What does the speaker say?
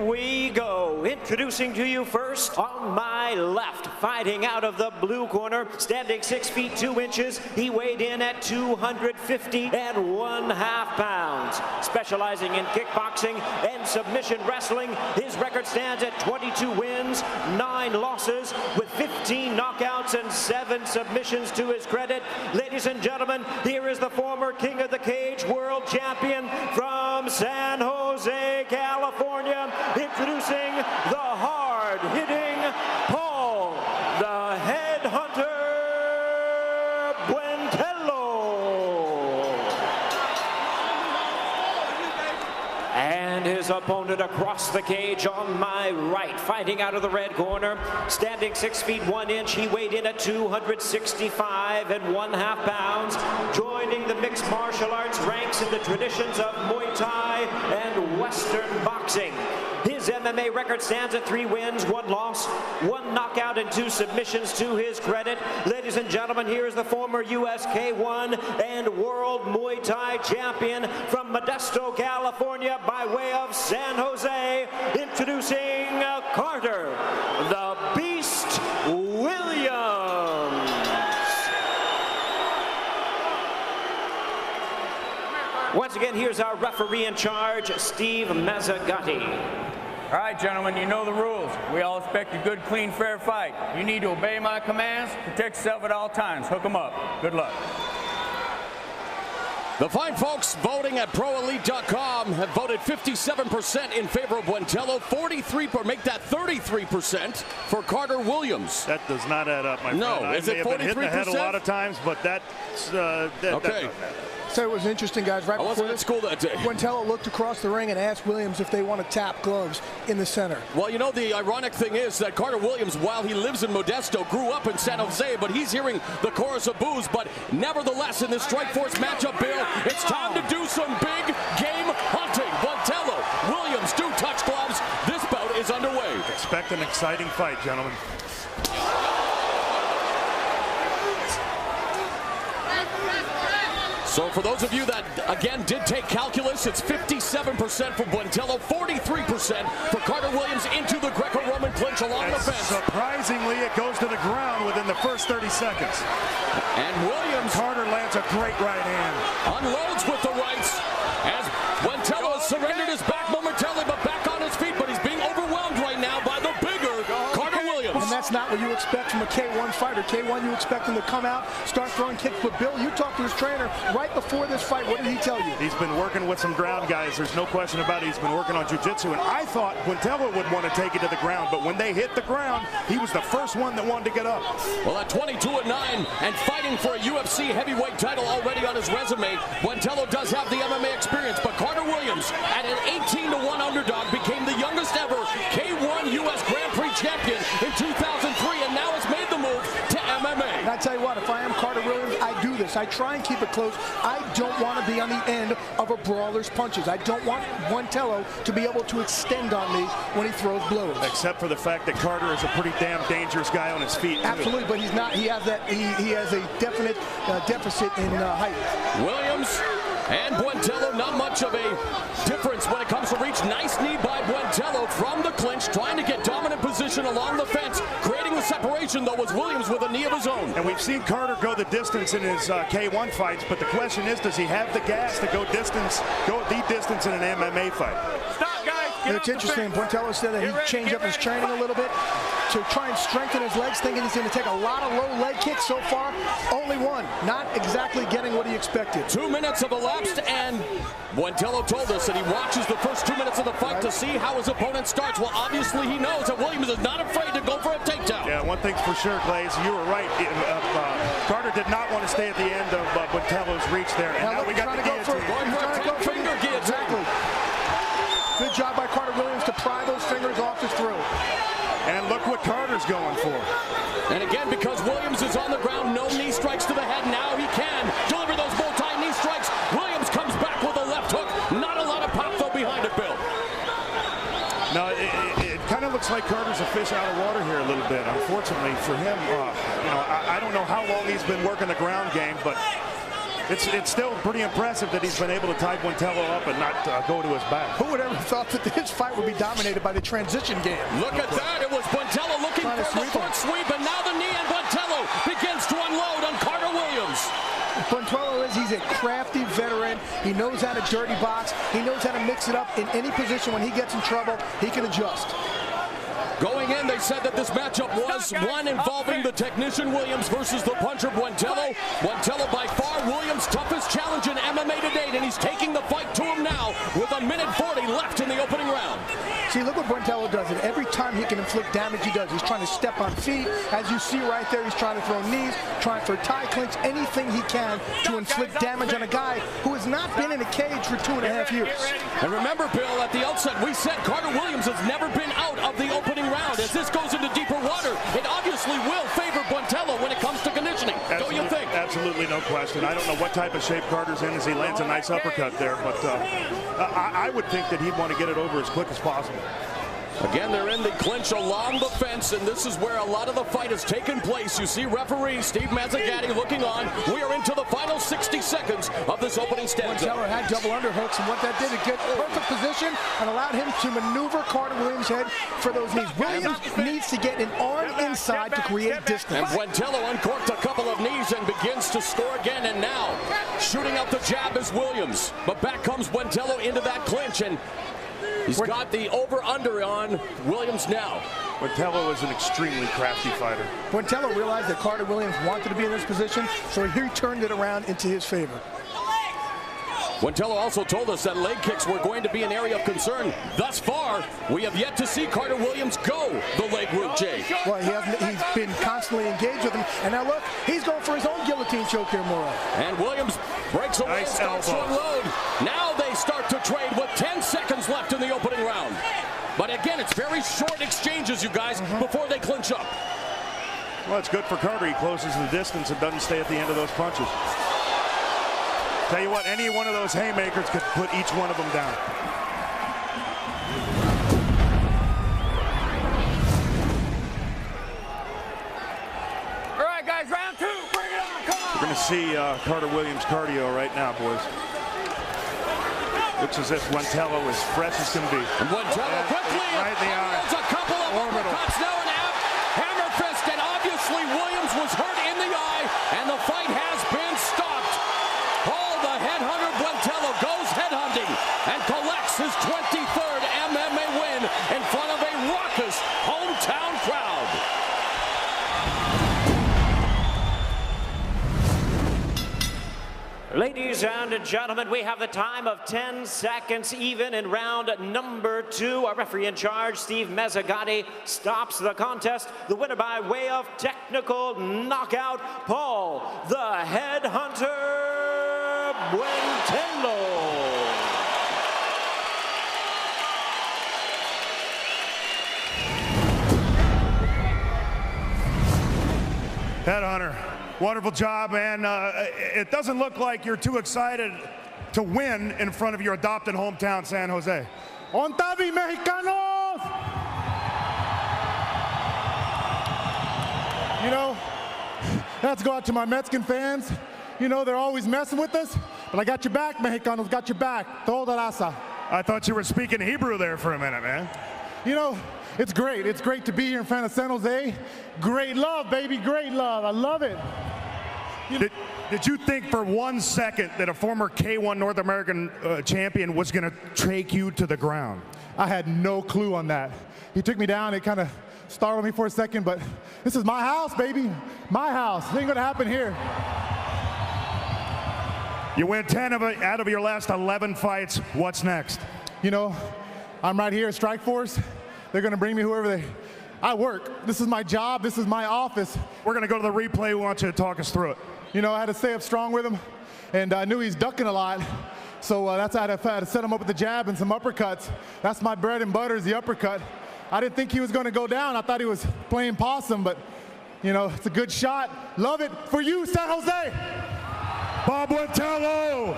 We go. Introducing to you first, on my left, fighting out of the blue corner, standing 6 feet 2 inches. He weighed in at 250.5 pounds. Specializing in kickboxing and submission wrestling, his record stands at 22 wins, 9 losses, with 15 knockouts and 7 submissions to his credit. Ladies and gentlemen, here is the former King of the Cage World Champion from San Jose, California, introducing the hard-hitting Paul, the Headhunter BUENTELLO. And his opponent across the cage on my right, fighting out of the red corner, standing 6 feet 1 inch. He weighed in at 265.5 pounds, joining the mixed martial arts ranks in the traditions of Muay Thai and Western boxing. His MMA record stands at 3 wins, 1 loss, 1 knockout, and 2 submissions to his credit. Ladies and gentlemen, here is the former US K1 and World Muay Thai champion from Modesto, California, by way of San Jose, introducing Carter, the Beast Williams. Once again, here's our referee in charge, Steve Mazzagatti. All right, gentlemen, you know the rules. We all expect a good, clean, fair fight. You need to obey my commands, protect yourself at all times. Hook 'em up. Good luck. The fine folks voting at ProElite.com have voted 57% in favor of Buentello, 33% for Carter Williams. That does not add up, my friend. No, is it 43%? I may have been hitting the head a lot of times, but that's okay. So it was interesting, guys. Right before this, school that day. Buentello looked across the ring and asked Williams if they want to tap gloves in the center. Well, you know, the ironic thing is that Carter Williams, while he lives in Modesto, grew up in San Jose, but he's hearing the chorus of boos. But nevertheless, in this Strikeforce matchup, Bill, it's time to do some big game hunting. Buentello, Williams do touch gloves. This bout is underway. Expect an exciting fight, gentlemen. So for those of you that, again, did take calculus, it's 57% for Buentello, 43% for Carter Williams into the Greco-Roman clinch along the fence. Surprisingly, it goes to the ground within the first 30 seconds. And Williams... Carter lands a great right hand. Unloads with the rights as Buentello has surrendered his back momentarily, but back on his feet, but he's being overwhelmed right now by the bigger Carter Williams. And that's not what you expect from a K1 fighter. K1, you expect him to come out, start throwing kicks. But Bill, you talked to his trainer right before this fight. What did he tell you? He's been working with some ground guys. There's no question about it. He's been working on jiu-jitsu. And I thought Buentello would want to take it to the ground. But when they hit the ground, he was the first one that wanted to get up. Well, at 22-9 and fighting for a UFC heavyweight title already on his resume, Buentello does have the MMA experience. But Carter Williams, at an 18-1 underdog, became the youngest ever K1 US Grand Prix champion in 2003, and now has made the move to MMA. And I tell you what, if I am Carter Williams, I do this. I try and keep it close. I don't want to be on the end of a brawler's punches. I don't want Buentello to be able to extend on me when he throws blows. Except for the fact that Carter is a pretty damn dangerous guy on his feet, too. Absolutely, but he's not. He has that. He has a definite deficit in height. Williams and Buentello, not much of a difference when it comes to reach. Nice knee by Buentello from the clinch, trying to get dominant position along the fence. Creating the separation, though, was Williams with a knee of his own. And we've seen Carter go the distance in his K1 fights, but the question is, does he have the gas to go the distance in an MMA fight? Stop, guys. It's interesting. Buentello said that he'd change up his training a little bit to try and strengthen his legs, thinking he's going to take a lot of low leg kicks. So far, only one. Not exactly getting what he expected. 2 minutes have elapsed, and Buentello told us that he watches the first 2 minutes of the fight to see how his opponent starts. Well, obviously he knows that Williams is not afraid to go for a takedown. Yeah, one thing's for sure, Glaze, you were right. Carter did not want to stay at the end of Buentello's reach there. And now we got the guillotine. Finger guillotine. Exactly. Good job by Carter Williams to pry those fingers off his throat. And look what Carter's going for. And again, because Williams is on the ground, no knee strikes to the head. Now he can deliver those multi-knee strikes. Williams comes back with a left hook. Not a lot of pop, though, behind it, Bill. No, it kind of looks like Carter's a fish out of water here a little bit. Unfortunately for him, I don't know how long he's been working the ground game, but It's still pretty impressive that he's been able to tie Buentello up and not go to his back. Who would ever thought that this fight would be dominated by the transition game? Look at that. It was Buentello looking for the front sweep, and now the knee, and Buentello begins to unload on Carter Williams. Buentello he's a crafty veteran. He knows how to dirty box. He knows how to mix it up in any position. When he gets in trouble, he can adjust. Going in, they said that this matchup was one involving the technician Williams versus the puncher Buentello. Buentello by far Williams' toughest challenge in MMA to date, and he's taking the fight to him now with 1:40 left in the opening round. See, look what Buentello does. And every time he can inflict damage, he does. He's trying to step on feet. As you see right there, he's trying to throw knees, trying for tie clinch, anything he can to inflict damage on a guy who has not been in a cage for 2.5 years. And remember, Bill, at the outset, we said Carter Williams has never been out of the opening round. As this goes into deeper water, it obviously will favor Buentello when it comes to conditioning. Don't you think? Absolutely no question. I don't know what type of shape Carter's in as he lands a nice uppercut there, but I would think that he'd want to get it over as quick as possible. Again, they're in the clinch along the fence, and this is where a lot of the fight has taken place. You see referee Steve Mazzagatti looking on. We are into the final 60 seconds of this opening stanza. Buentello had double underhooks, and what that did, it get perfect position and allowed him to maneuver Carter Williams' head for those knees. Williams needs to get an arm inside to create distance. And Buentello uncorked a couple of knees and begins to score again, and now shooting out the jab is Williams. But back comes Buentello into that clinch, and he's got the over-under on Williams now. Buentello is an extremely crafty fighter. Buentello realized that Carter Williams wanted to be in this position, so he turned it around into his favor. Buentello also told us that leg kicks were going to be an area of concern. Thus far, we have yet to see Carter Williams go the leg route, Jay. Well, he's been constantly engaged with him, and now look, he's going for his own guillotine choke here, Moro. And Williams breaks away and starts to unload. Now they start to trade with 10 seconds left in the opening round. But again, it's very short exchanges, you guys, before they clinch up. Well, it's good for Carter. He closes the distance and doesn't stay at the end of those punches. Tell you what, any one of those haymakers could put each one of them down. All right, guys, round two. Bring it on. Come on. We're going to see Carter Williams cardio right now, boys. Looks as if Buentello is fresh as can be. And Buentello quickly right in the eye. a couple of uppercuts now, and hammer fist, and obviously Williams was hurt in the eye, and the fight has been stopped. The headhunter Buentello goes headhunting and collects his 23rd MMA win in front of a raucous hometown crowd. Ladies and gentlemen, we have the time of 10 seconds even in round number 2. Our referee in charge, Steve Mazzagatti, stops the contest. The winner by way of technical knockout, Paul the Headhunter Buentello. Headhunter, wonderful job, man. It doesn't look like you're too excited to win in front of your adopted hometown, San Jose. ¡Ontavi, Mexicanos! You know, let's go out to my Mexican fans. You know, they're always messing with us, but I got your back, Mexicanos, got your back. Toda raza. I thought you were speaking Hebrew there for a minute, man. You know, it's great. It's great to be here in front of San Jose. Great love, baby, great love. I love it. Did you think for 1 second that a former K1 North American champion was going to take you to the ground? I had no clue on that. He took me down. It kind of startled me for a second, but this is my house, baby. My house. It ain't going to happen here. You win 10 out of your last 11 fights. What's next? You know, I'm right here at Strikeforce. They're going to bring me whoever I work. This is my job. This is my office. We're going to go to the replay. We want you to talk us through it. You know, I had to stay up strong with him, and I knew he's ducking a lot. So that's how I had to set him up with the jab and some uppercuts. That's my bread and butter is the uppercut. I didn't think he was going to go down. I thought he was playing possum, but, you know, it's a good shot. Love it for you, San Jose. Bob Buentello.